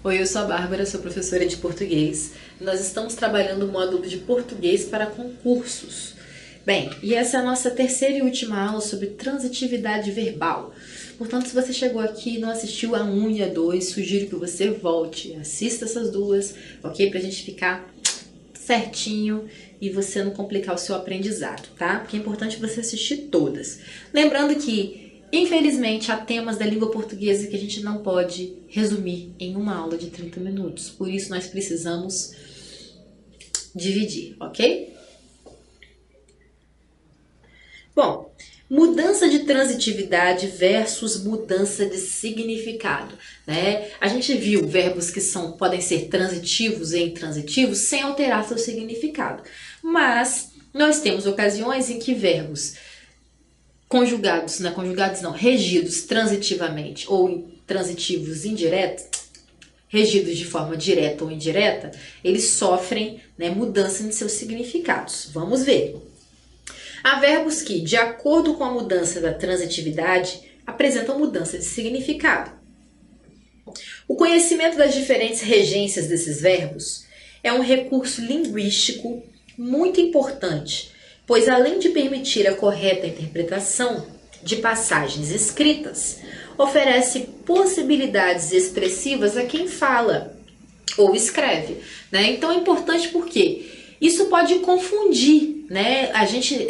Oi, eu sou a Bárbara, sou professora de português. Nós estamos trabalhando o módulo de português para concursos. Bem, e essa é a nossa terceira e última aula sobre transitividade verbal. Portanto, se você chegou aqui e não assistiu a 1 e a 2, sugiro que você volte, assista essas duas, ok? Pra gente ficar certinho e você não complicar o seu aprendizado, tá? Porque é importante você assistir todas. Lembrando que, infelizmente, há temas da língua portuguesa que a gente não pode resumir em uma aula de 30 minutos. Por isso, nós precisamos dividir, ok? Bom, mudança de transitividade versus mudança de significado, né? A gente viu verbos que podem ser transitivos e intransitivos sem alterar seu significado. Mas nós temos ocasiões em que verbos regidos transitivamente ou transitivos indiretos, regidos de forma direta ou indireta, eles sofrem, né, mudança em seus significados. Vamos ver. Há verbos que, de acordo com a mudança da transitividade, apresentam mudança de significado. O conhecimento das diferentes regências desses verbos é um recurso linguístico muito importante, pois além de permitir a correta interpretação de passagens escritas, oferece possibilidades expressivas a quem fala ou escreve, né? Então é importante porque isso pode confundir, né?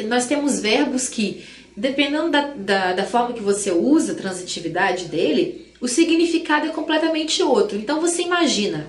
Nós temos verbos que, dependendo da forma que você usa a transitividade dele, o significado é completamente outro. Então você imagina,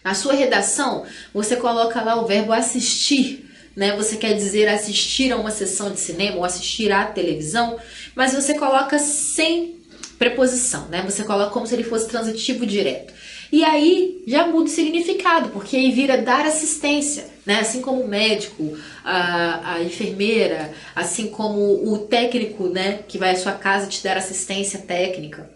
na sua redação, você coloca lá o verbo assistir, né? Você quer dizer assistir a uma sessão de cinema ou assistir à televisão, mas você coloca sem preposição, né? Você coloca como se ele fosse transitivo direto. E aí já muda o significado, porque aí vira dar assistência, né? Assim como o médico, a enfermeira, assim como o técnico, né, que vai à sua casa te dar assistência técnica,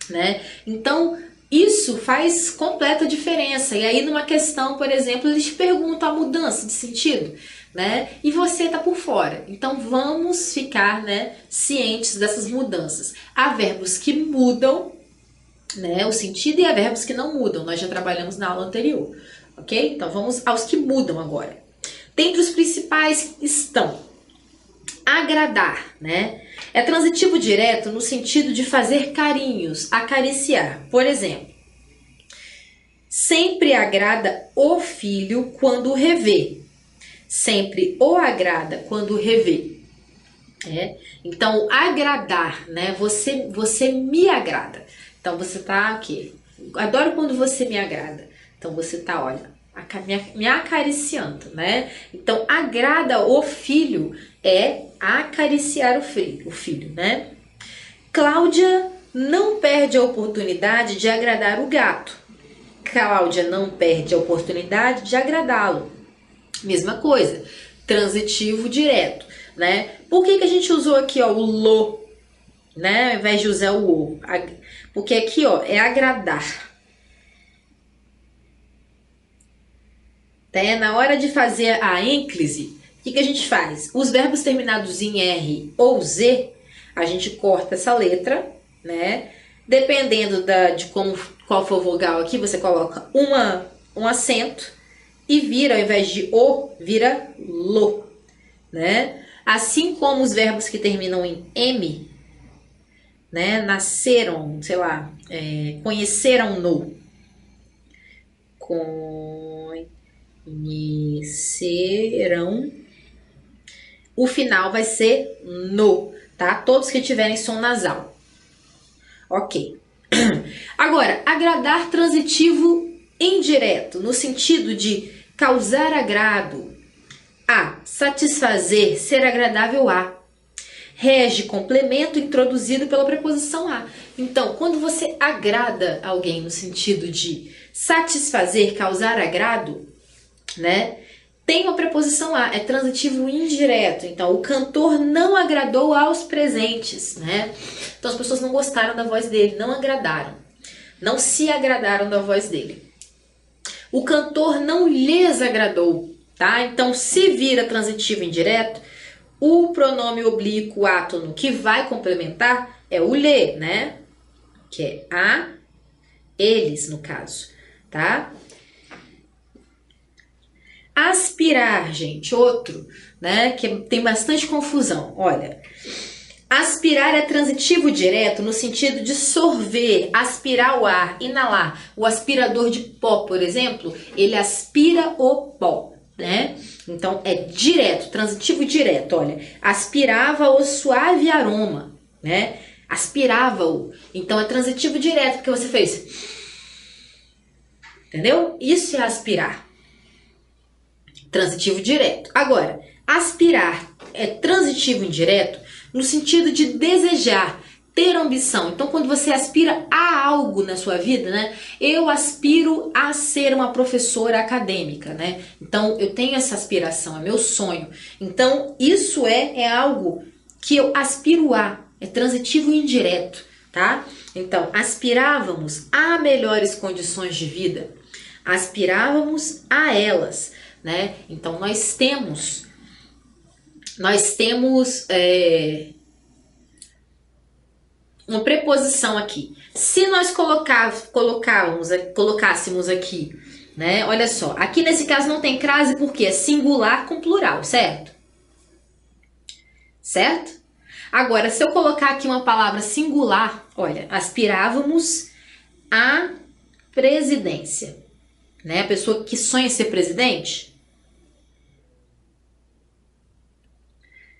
né? Então, isso faz completa diferença. E aí, numa questão, por exemplo, eles te perguntam a mudança de sentido, né? E você tá por fora. Então, vamos ficar, né, cientes dessas mudanças. Há verbos que mudam, né, o sentido, e há verbos que não mudam. Nós já trabalhamos na aula anterior, ok? Então, vamos aos que mudam agora. Dentre os principais estão agradar, né? É transitivo direto no sentido de fazer carinhos, acariciar. Por exemplo, sempre agrada o filho quando o revê. Sempre o agrada quando o revê. Então, agradar, né? Você me agrada. Então, você tá aqui. Adoro quando você me agrada. Então, você tá, olha, me acariciando, né? Então, agrada o filho é acariciar o filho, né? Cláudia não perde a oportunidade de agradar o gato. Cláudia não perde a oportunidade de agradá-lo. Mesma coisa, transitivo direto, né? Por que a gente usou aqui, ó, o lo, né? Ao invés de usar o o? Porque aqui, ó, é agradar. Na hora de fazer a ênclise, o que a gente faz? Os verbos terminados em R ou Z, a gente corta essa letra, né? Dependendo qual for a vogal aqui, você coloca um acento e vira, ao invés de o, vira lo, né? Assim como os verbos que terminam em M, né? Nasceram, sei lá, conheceram-no. Conhecerão. O final vai ser no, tá? Todos que tiverem som nasal. Ok. Agora, agradar transitivo indireto, no sentido de causar agrado. A. Satisfazer, ser agradável a. Rege complemento introduzido pela preposição a. Então, quando você agrada alguém no sentido de satisfazer, causar agrado, né? Tem a preposição a, é transitivo indireto. Então, o cantor não agradou aos presentes, né? Então, as pessoas não gostaram da voz dele, não agradaram. Não se agradaram da voz dele. O cantor não lhes agradou, tá? Então, se vira transitivo indireto, o pronome oblíquo átono que vai complementar é o lhe, né? Que é a Eles, no caso, tá? Aspirar, gente, outro, né, que tem bastante confusão. Olha, aspirar é transitivo direto no sentido de sorver, aspirar o ar, inalar. O aspirador de pó, por exemplo, ele aspira o pó, né? Então, é direto, transitivo direto. Olha, aspirava o suave aroma, né? Aspirava-o. Então, é transitivo direto, porque você fez. Entendeu? Isso é aspirar. Transitivo direto. Agora, aspirar é transitivo indireto no sentido de desejar, ter ambição. Então, quando você aspira a algo na sua vida, né? Eu aspiro a ser uma professora acadêmica, né? Então, eu tenho essa aspiração, é meu sonho. Então, isso é algo que eu aspiro a, é transitivo indireto, tá? Então, aspirávamos a melhores condições de vida, aspirávamos a elas, né? Então, nós temos uma preposição aqui. Se nós colocássemos aqui, né? Olha só, aqui nesse caso não tem crase porque é singular com plural, certo? Certo? Agora, se eu colocar aqui uma palavra singular, olha, aspirávamos à presidência, né? A pessoa que sonha ser presidente.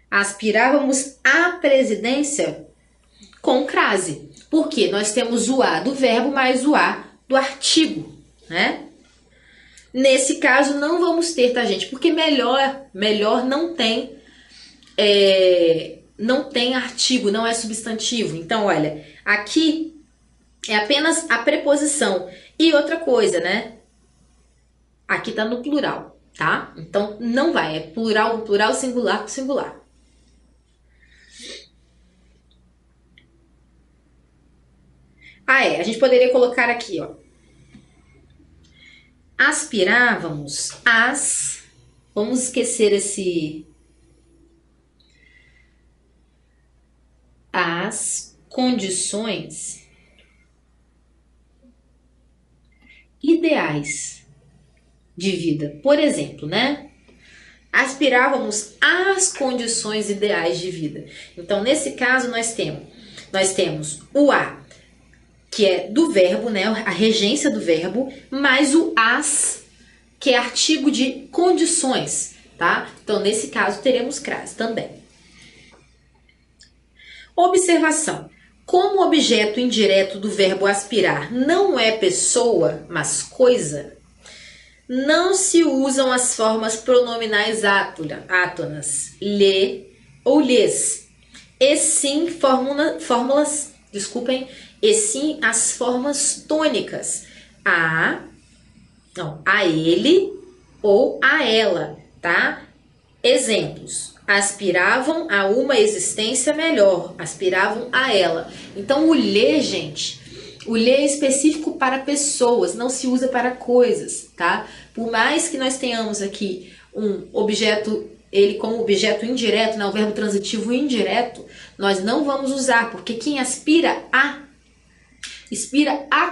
Aspirávamos à presidência com crase. Porque nós temos o a do verbo mais o a do artigo, né? Nesse caso não vamos ter, tá, gente? Porque melhor não tem artigo, não é substantivo. Então, olha, aqui é apenas a preposição. E outra coisa, né? Aqui tá no plural, tá? Então, não vai. É plural com plural, singular com singular. A gente poderia colocar aqui, ó. Aspirávamos às... Vamos esquecer as condições ideais de vida. Por exemplo, né? Aspirávamos às condições ideais de vida. Então, nesse caso, nós temos o a, que é do verbo, né? A regência do verbo, mais o as, que é artigo de condições, tá? Então, nesse caso, teremos crase também. Observação. Como o objeto indireto do verbo aspirar não é pessoa, mas coisa, não se usam as formas pronominais átonas, lhe ou lhes, e sim e sim as formas tônicas, a ele ou a ela, tá? Exemplos: aspiravam a uma existência melhor, aspiravam a ela. Então, o lhe, gente, o lhe é específico para pessoas, não se usa para coisas, tá? Por mais que nós tenhamos aqui um objeto, ele como objeto indireto, né, o verbo transitivo indireto, nós não vamos usar, porque quem aspira a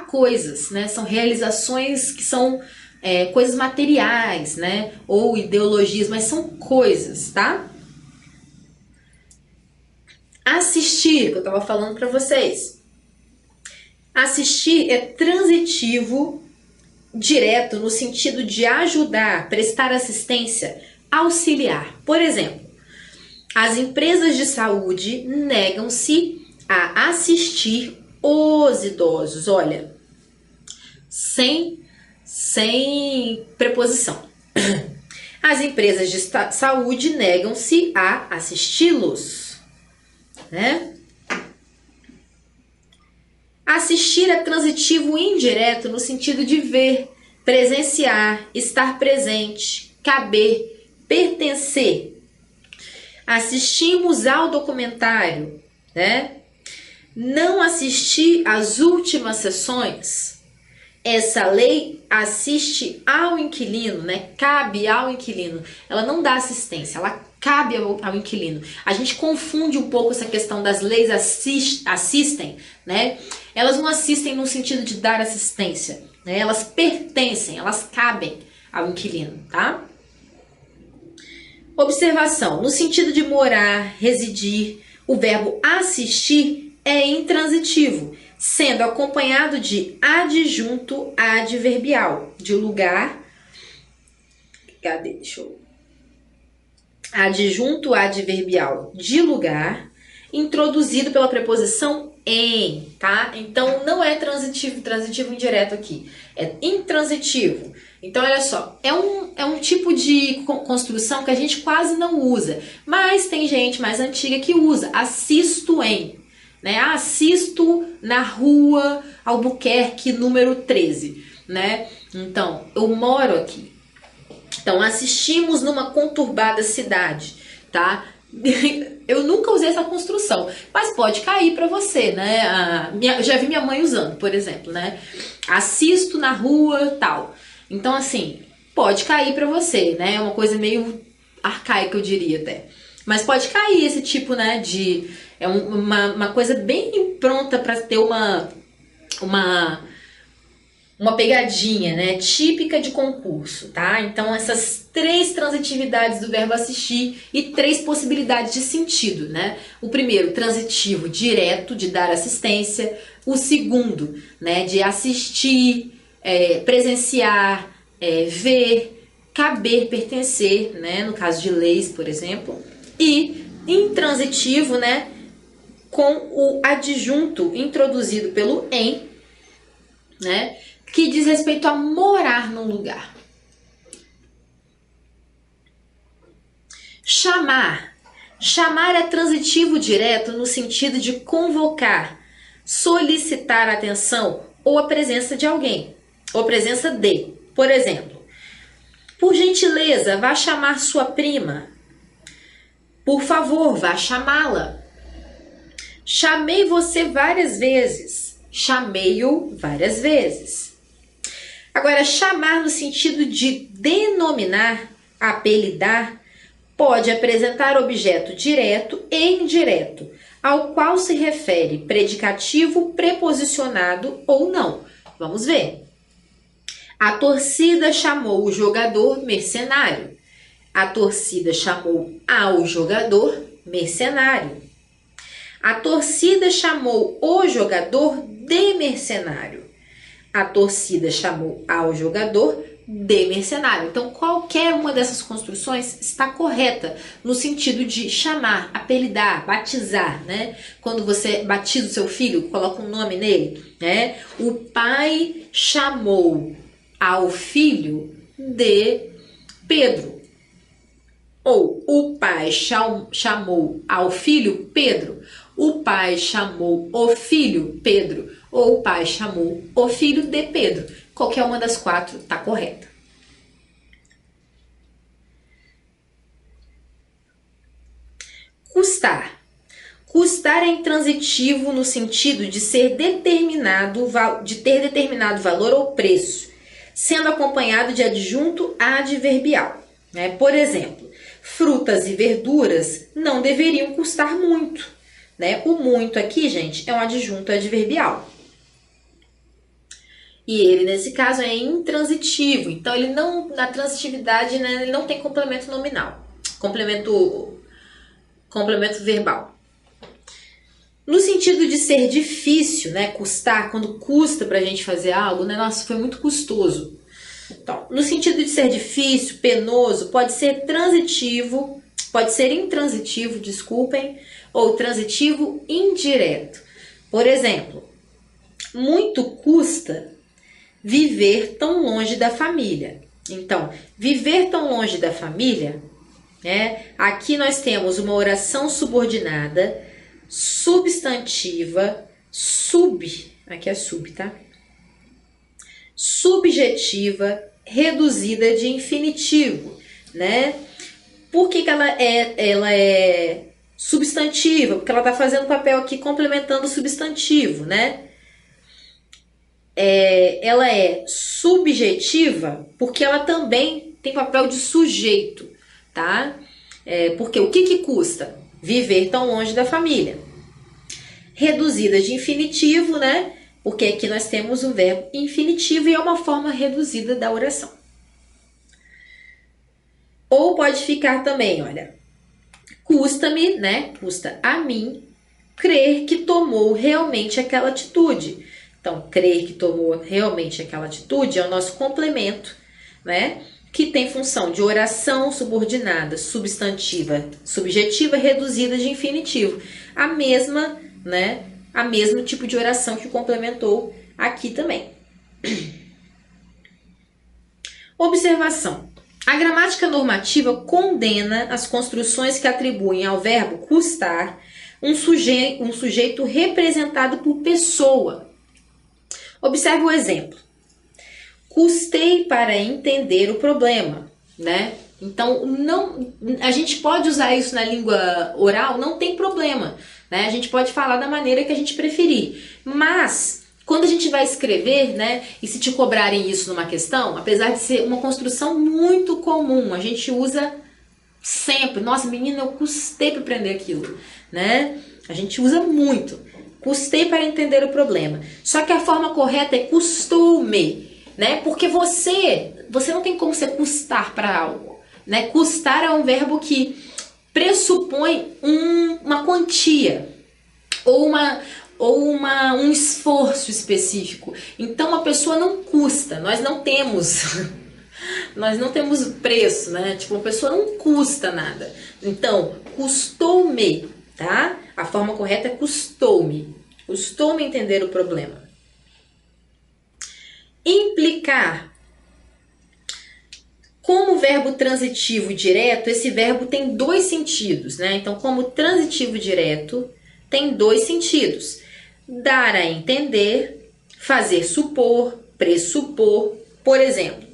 coisas, né? São realizações que são coisas materiais, né? Ou ideologias, mas são coisas, tá? Assistir, que eu estava falando para vocês. Assistir é transitivo direto no sentido de ajudar, prestar assistência, auxiliar. Por exemplo, as empresas de saúde negam-se a assistir os idosos. Olha, sem preposição. As empresas de saúde negam-se a assisti-los, né? Assistir é transitivo indireto no sentido de ver, presenciar, estar presente, caber, pertencer. Assistimos ao documentário, né? Não assistir às últimas sessões. Essa lei assiste ao inquilino, né? Cabe ao inquilino. Ela não dá assistência, ela cabe ao inquilino. A gente confunde um pouco essa questão das leis assistem, né? Elas não assistem no sentido de dar assistência, né? Elas pertencem, elas cabem ao inquilino, tá? Observação: no sentido de morar, residir, o verbo assistir é intransitivo, sendo acompanhado de adjunto adverbial, de lugar. Cadê? Deixa eu... Adjunto adverbial de lugar, introduzido pela preposição em, tá? Então, não é transitivo indireto aqui, é intransitivo. Então, olha só, é um tipo de construção que a gente quase não usa, mas tem gente mais antiga que usa, assisto em, né? Assisto na rua Albuquerque, número 13, né? Então, eu moro aqui. Então, assistimos numa conturbada cidade, tá? Eu nunca usei essa construção, mas pode cair para você, né? Eu já vi minha mãe usando, por exemplo, né? Assisto na rua, tal. Então, assim, pode cair para você, né? É uma coisa meio arcaica, eu diria até. Mas pode cair esse tipo, né, de... É uma coisa bem pronta para ter uma pegadinha, né, típica de concurso, tá? Então, essas 3 transitividades do verbo assistir e 3 possibilidades de sentido, né? O primeiro, transitivo direto, de dar assistência. O segundo, né, de assistir, presenciar, ver, caber, pertencer, né? No caso de leis, por exemplo. E intransitivo, né, com o adjunto introduzido pelo em, né, que diz respeito a morar num lugar. Chamar. Chamar é transitivo direto no sentido de convocar, solicitar atenção ou a presença de alguém, ou presença de. Por exemplo, por gentileza, vá chamar sua prima. Por favor, vá chamá-la. Chamei você várias vezes. Chamei-o várias vezes. Agora, chamar no sentido de denominar, apelidar, pode apresentar objeto direto e indireto, ao qual se refere predicativo preposicionado ou não. Vamos ver. A torcida chamou o jogador mercenário. A torcida chamou ao jogador mercenário. A torcida chamou o jogador de mercenário. A torcida chamou ao jogador de mercenário. Então, qualquer uma dessas construções está correta no sentido de chamar, apelidar, batizar, né? Quando você batiza o seu filho, coloca um nome nele, né? O pai chamou ao filho de Pedro. Ou o pai chamou ao filho Pedro. O pai chamou o filho Pedro. Ou o pai chamou o filho de Pedro. Qualquer uma das 4 está correta. Custar. Custar é intransitivo no sentido de ser determinado, de ter determinado valor ou preço, sendo acompanhado de adjunto adverbial, né? Por exemplo, frutas e verduras não deveriam custar muito, né? O muito aqui, gente, é um adjunto adverbial. E ele, nesse caso, é intransitivo. Então, ele não, na transitividade, né, ele não tem complemento nominal. Complemento verbal. No sentido de ser difícil, né, custar, quando custa pra gente fazer algo, né, nossa, foi muito custoso. Então, no sentido de ser difícil, penoso, pode ser transitivo, pode ser intransitivo, desculpem, ou transitivo indireto. Por exemplo, muito custa viver tão longe da família. Então, viver tão longe da família, né? Aqui nós temos uma oração subordinada, substantiva, aqui é sub, tá? Subjetiva, reduzida de infinitivo, né? Por que ela é substantiva? Porque ela está fazendo papel aqui complementando o substantivo, né? Ela é subjetiva porque ela também tem papel de sujeito, tá? Porque o que custa? Viver tão longe da família. Reduzida de infinitivo, né? Porque aqui nós temos o verbo infinitivo e é uma forma reduzida da oração. Ou pode ficar também, olha, custa-me, né? Custa a mim crer que tomou realmente aquela atitude. Então, crer que tomou realmente aquela atitude é o nosso complemento, né? Que tem função de oração subordinada, substantiva, subjetiva, reduzida de infinitivo. A mesma, né? A mesmo tipo de oração que complementou aqui também. Observação. A gramática normativa condena as construções que atribuem ao verbo custar um sujeito representado por pessoa. Observe o exemplo. Custei para entender o problema, né? Então, a gente pode usar isso na língua oral, não tem problema, né? A gente pode falar da maneira que a gente preferir. Mas, quando a gente vai escrever, né? E se te cobrarem isso numa questão, apesar de ser uma construção muito comum, a gente usa sempre. Nossa, menina, eu custei para aprender aquilo, né? A gente usa muito. Custei para entender o problema. Só que a forma correta é custou-me, né? Porque você não tem como você custar para algo, né? Custar é um verbo que pressupõe uma quantia ou um esforço específico. Então a pessoa não custa. Nós não temos preço, né? Tipo, uma pessoa não custa nada. Então, custou-me, tá? A forma correta é custou-me. Custou-me entender o problema. Implicar. Como verbo transitivo direto, esse verbo tem dois sentidos, né? Então, como transitivo direto, tem dois sentidos. Dar a entender, fazer supor, pressupor. Por exemplo,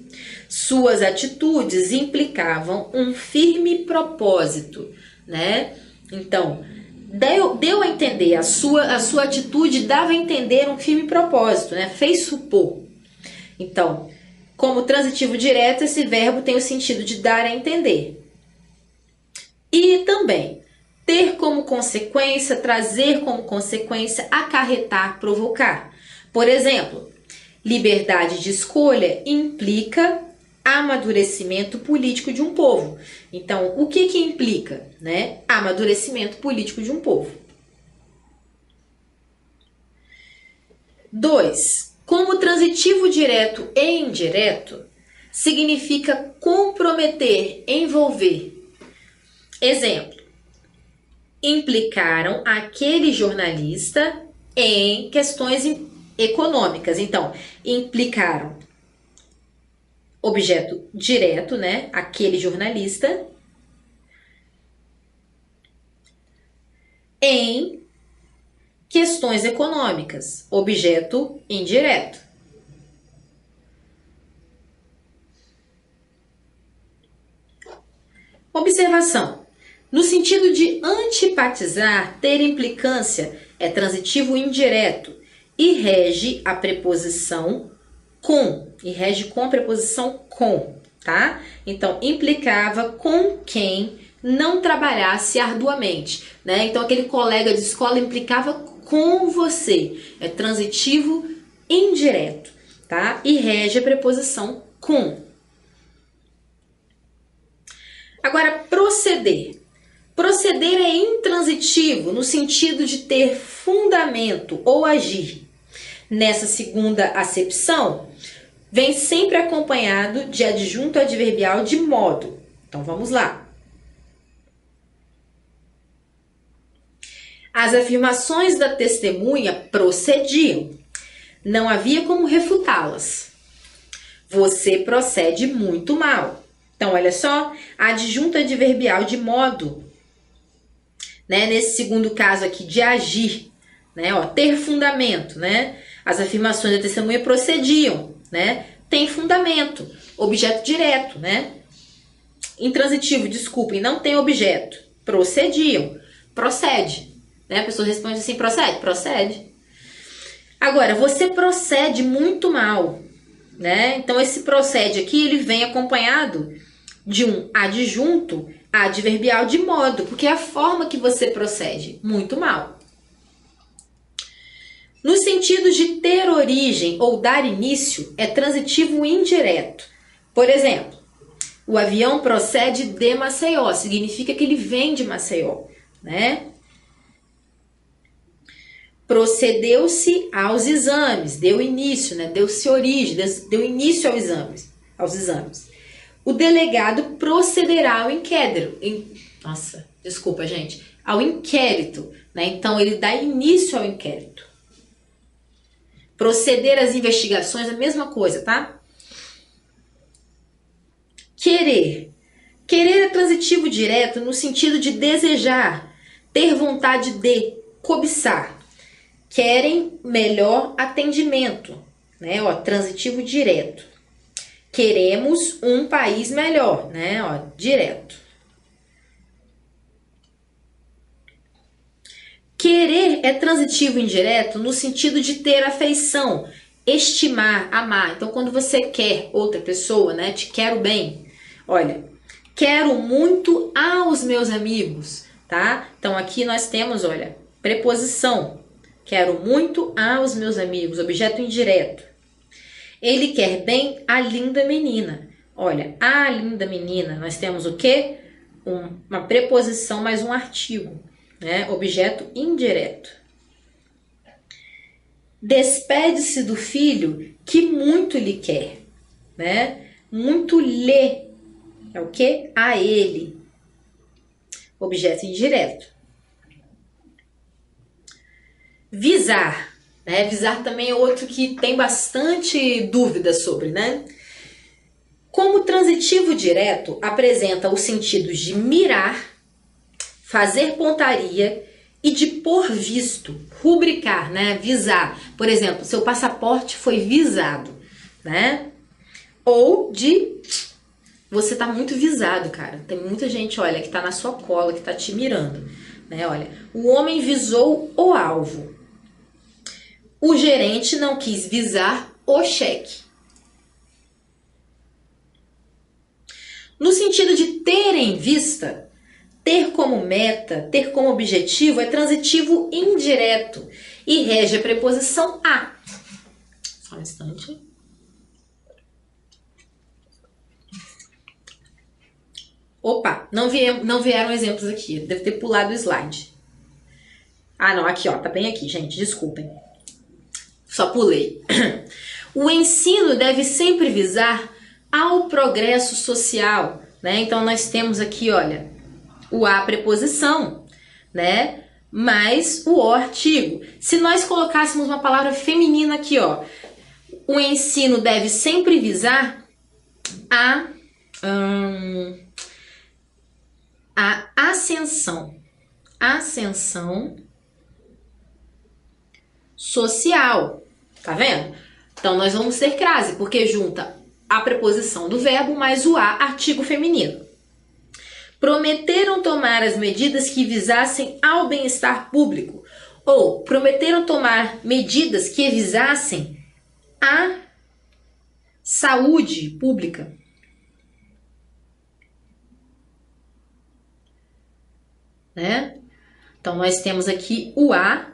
suas atitudes implicavam um firme propósito, né? Então, deu a entender, a sua atitude dava a entender um firme propósito, né? Fez supor. Então, como transitivo direto, esse verbo tem o sentido de dar a entender. E também, ter como consequência, trazer como consequência, acarretar, provocar. Por exemplo, liberdade de escolha implica amadurecimento político de um povo. Então, o que implica, né? Amadurecimento político de um povo. 2. Como transitivo direto e indireto, significa comprometer, envolver. Exemplo. Implicaram aquele jornalista em questões econômicas. Então, implicaram objeto direto, né? Aquele jornalista em questões econômicas, objeto indireto. Observação. No sentido de antipatizar, ter implicância é transitivo indireto e rege a preposição com. E rege com a preposição com, tá? Então, implicava com quem não trabalhasse arduamente, né? Então, aquele colega de escola implicava com você. É transitivo indireto, tá? E rege a preposição com. Agora, proceder. Proceder é intransitivo no sentido de ter fundamento ou agir. Nessa segunda acepção, vem sempre acompanhado de adjunto adverbial de modo. Então, vamos lá. As afirmações da testemunha procediam. Não havia como refutá-las. Você procede muito mal. Então, olha só, adjunto adverbial de modo, né? Nesse segundo caso aqui, de agir, né? Ó, ter fundamento, né? As afirmações da testemunha procediam, né? Tem fundamento, objeto direto, né? Intransitivo, desculpem, não tem objeto. Procediam, procede, né? A pessoa responde assim, procede? Procede. Agora, você procede muito mal, né? Então, esse procede aqui, ele vem acompanhado de um adjunto Adverbial de modo, porque é a forma que você procede. Muito mal. No sentido de ter origem ou dar início, é transitivo indireto. Por exemplo, o avião procede de Maceió, significa que ele vem de Maceió, né? Procedeu-se aos exames, deu início, né? Deu-se origem, deu início aos exames. O delegado procederá ao inquérito. Nossa, desculpa, gente. Ao inquérito, né? Então, ele dá início ao inquérito. Proceder às investigações, a mesma coisa, tá? Querer. Querer é transitivo direto no sentido de desejar, ter vontade de, cobiçar. Querem melhor atendimento, né? Ó, transitivo direto. Queremos um país melhor, né? Ó, direto. Querer é transitivo indireto no sentido de ter afeição, estimar, amar. Então, quando você quer outra pessoa, né? Te quero bem. Olha, quero muito aos meus amigos, tá? Então, aqui nós temos, olha, preposição. Quero muito aos meus amigos, objeto indireto. Ele quer bem a linda menina. Olha, a linda menina, nós temos o quê? Uma preposição mais um artigo. Né? Objeto indireto. Despede-se do filho que muito lhe quer, né? Muito lhe é o que? A ele. Objeto indireto. Visar, né? Visar também é outro que tem bastante dúvida sobre, né? Como transitivo direto apresenta os sentidos de mirar, fazer pontaria e de pôr visto, rubricar, né? Visar. Por exemplo, seu passaporte foi visado, né? Ou de você tá muito visado, cara. Tem muita gente, olha, que tá na sua cola, que tá te mirando, né? Olha, o homem visou o alvo. O gerente não quis visar o cheque. No sentido de ter em vista, ter como meta, ter como objetivo é transitivo indireto e rege a preposição a. Só um instante. Opa, não vieram exemplos aqui. Deve ter pulado o slide. Ah, não, aqui, ó, tá bem aqui, gente, desculpem. Só pulei. O ensino deve sempre visar ao progresso social, né? Então nós temos aqui, olha, o a preposição, né? Mais o artigo. Se nós colocássemos uma palavra feminina aqui, ó, o ensino deve sempre visar a ascensão. Ascensão social. Tá vendo? Então nós vamos ter crase, porque junta a preposição do verbo mais o a, artigo feminino. Prometeram tomar as medidas que visassem ao bem-estar público, ou prometeram tomar medidas que visassem a saúde pública. Né? Então nós temos aqui o a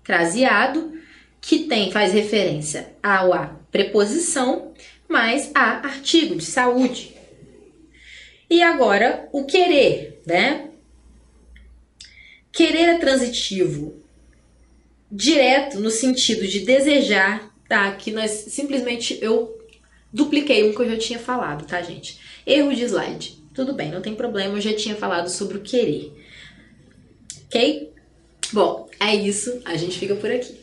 craseado, que faz referência ao a preposição mais a artigo de saúde. E agora o querer, né? Querer é transitivo direto no sentido de desejar, tá? Aqui nós simplesmente eu dupliquei um que eu já tinha falado, tá, gente? Erro de slide. Tudo bem, não tem problema, eu já tinha falado sobre o querer. Ok? Bom, é isso, a gente fica por aqui.